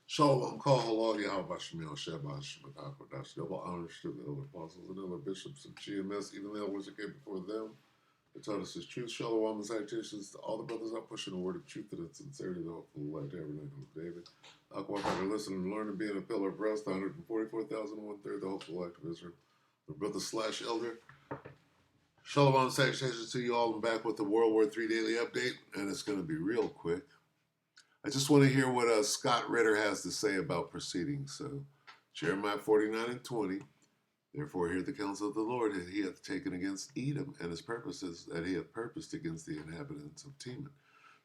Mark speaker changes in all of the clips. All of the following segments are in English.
Speaker 1: Shalom, call halal, Yahweh Shemel, Shabbat, Shabbat, Kodash, double honors to the elder apostles and elder bishops of GMS, even the elders that came before them. They taught us his truth, shalom, and salutations to all the brothers out pushing the word of truth and sincerity, the hopeful light, tabernacle of David. Aqua, listen and learn and being a pillar of rest, 144,001 third, the hopeful light of Israel. The brother slash elder. Shalom and salutations to you all. I'm back with the WW3 Daily update, and it's going to be real quick. I just want to hear what Scott Ritter has to say about proceedings. So, Jeremiah 49:20. Therefore, hear the counsel of the Lord that he hath taken against Edom, and his purposes that he hath purposed against the inhabitants of Teman.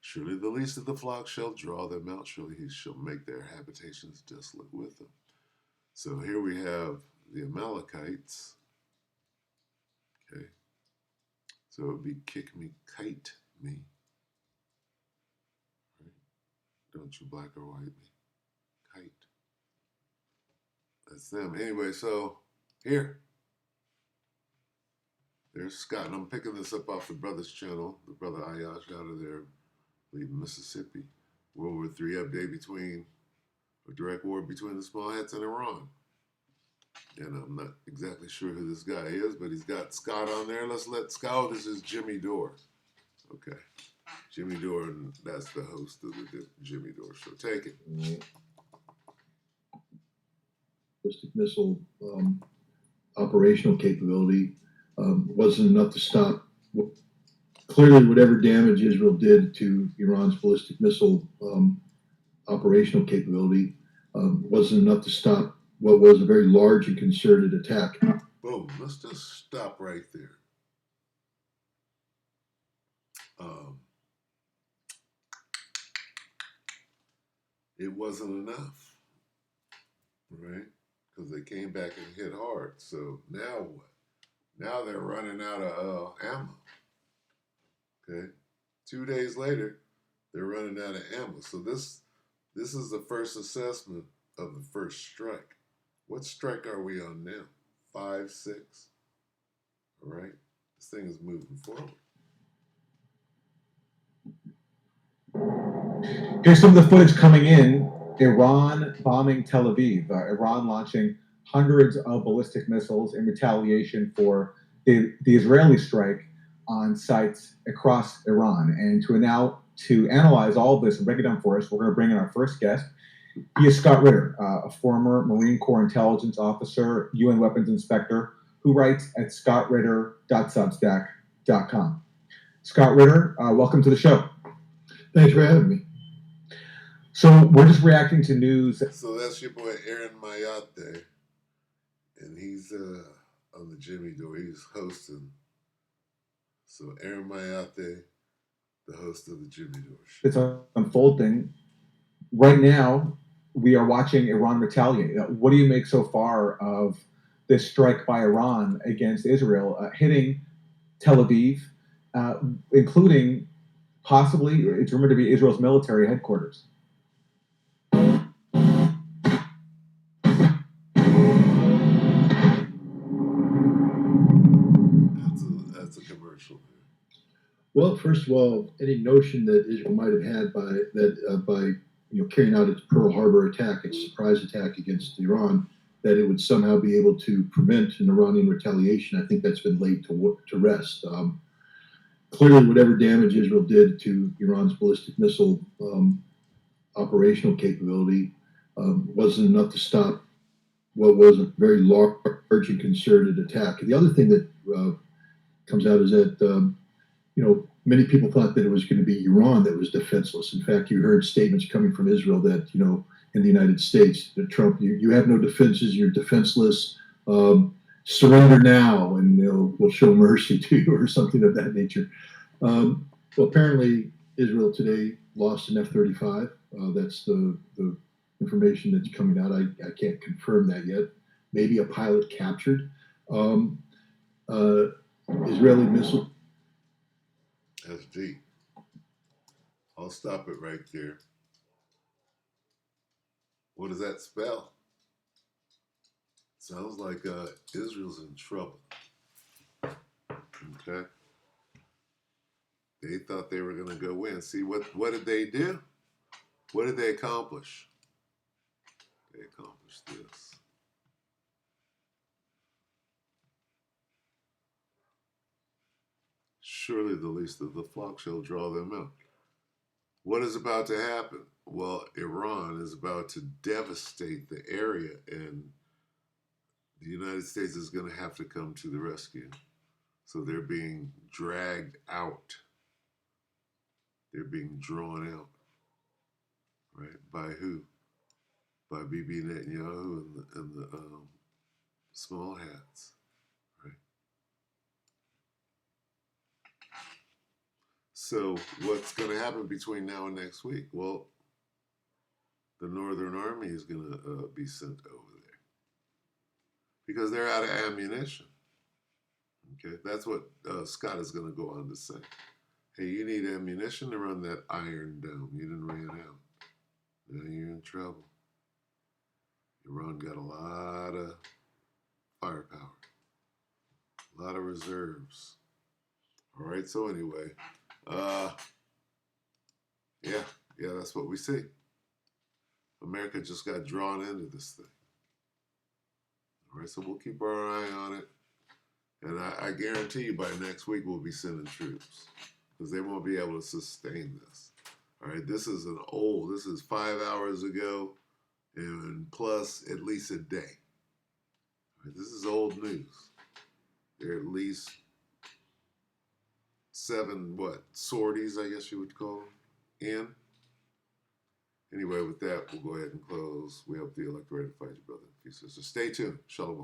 Speaker 1: Surely the least of the flock shall draw them out. Surely he shall make their habitations desolate with them. So here we have the Amalekites. Okay. So it would be kick me, kite me. Right? Don't you black or white me. Kite. That's them. Anyway, so here. There's Scott, and I'm picking this up off the brother's channel, the brother Ayash out of there, I believe Mississippi. World War III update between, a direct war between the small hats and Iran. And I'm not exactly sure who this guy is, but he's got Scott on there. Let's let Scott, this is Jimmy Dore. Okay. Jimmy Dore, and that's the host of the Jimmy Dore show. Take it.
Speaker 2: Ballistic missile operational capability wasn't enough to stop. Clearly, whatever damage Israel did to Iran's ballistic missile operational capability wasn't enough to stop what was a very large and concerted attack.
Speaker 1: Boom. Let's just stop right there. It wasn't enough, right? Because they came back and hit hard. So now what? Now they're running out of ammo. Okay, 2 days later, they're running out of ammo. So this is the first assessment of the first strike. What strike are we on now? 5, 6. All right, this thing is moving forward.
Speaker 3: Here's some of the footage coming in. Iran bombing Tel Aviv. Iran launching hundreds of ballistic missiles in retaliation for the Israeli strike on sites across Iran. And to analyze all of this and break it down for us, we're going to bring in our first guest. He is Scott Ritter, a former Marine Corps intelligence officer, UN weapons inspector, who writes at scottritter.substack.com. Scott Ritter, welcome to the show.
Speaker 2: Thanks for having me.
Speaker 3: So we're just reacting to news.
Speaker 1: So that's your boy Aaron Mayate, and he's on the Jimmy Dore. He's hosting. So Aaron Mayate, the host of the Jimmy Dore show.
Speaker 3: It's unfolding. Right now, we are watching Iran retaliate. What do you make so far of this strike by Iran against Israel, hitting Tel Aviv, including possibly, it's rumored to be Israel's military headquarters?
Speaker 1: That's a commercial.
Speaker 2: Well, first of all, any notion that Israel might have had by carrying out its Pearl Harbor attack, its surprise attack against Iran, that it would somehow be able to prevent an Iranian retaliation, I think that's been laid to rest. Clearly, whatever damage Israel did to Iran's ballistic missile operational capability wasn't enough to stop what was a very large and concerted attack. The other thing that comes out is that many people thought that it was going to be Iran that was defenseless. In fact, you heard statements coming from Israel that, in the United States, that Trump, you have no defenses, you're defenseless, surrender now, and we'll show mercy to you, or something of that nature. Well, apparently, Israel today lost an F-35. That's the information that's coming out. I can't confirm that yet. Maybe a pilot captured. Israeli missile.
Speaker 1: That's deep. I'll stop it right there. What does that spell? Sounds like Israel's in trouble. Okay. They thought they were going to go win. See, what did they do? What did they accomplish? they accomplished this. Surely the least of the flock shall draw them out. What is about to happen? Well, Iran is about to devastate the area, and the United States is going to have to come to the rescue. So they're being dragged out. They're being drawn out. Right? By who? By Bibi Netanyahu and the small hats. Right? So what's going to happen between now and next week? Well, the Northern Army is going to be sent over there because they're out of ammunition. Okay, that's what Scott is going to go on to say. Hey, you need ammunition to run that Iron Dome. You didn't ran out. Now you're in trouble. Iran got a lot of firepower, a lot of reserves. All right, so anyway, yeah, that's what we see. America just got drawn into this thing. All right, so we'll keep our eye on it. And I guarantee you by next week we'll be sending troops because they won't be able to sustain this. All right, this is 5 hours ago and plus at least a day. All right, this is old news. There are at least 7, sorties, I guess you would call them, in. Anyway, with that, we'll go ahead and close. We hope the elect ready to fight your brother and sister. Stay tuned. Shalom.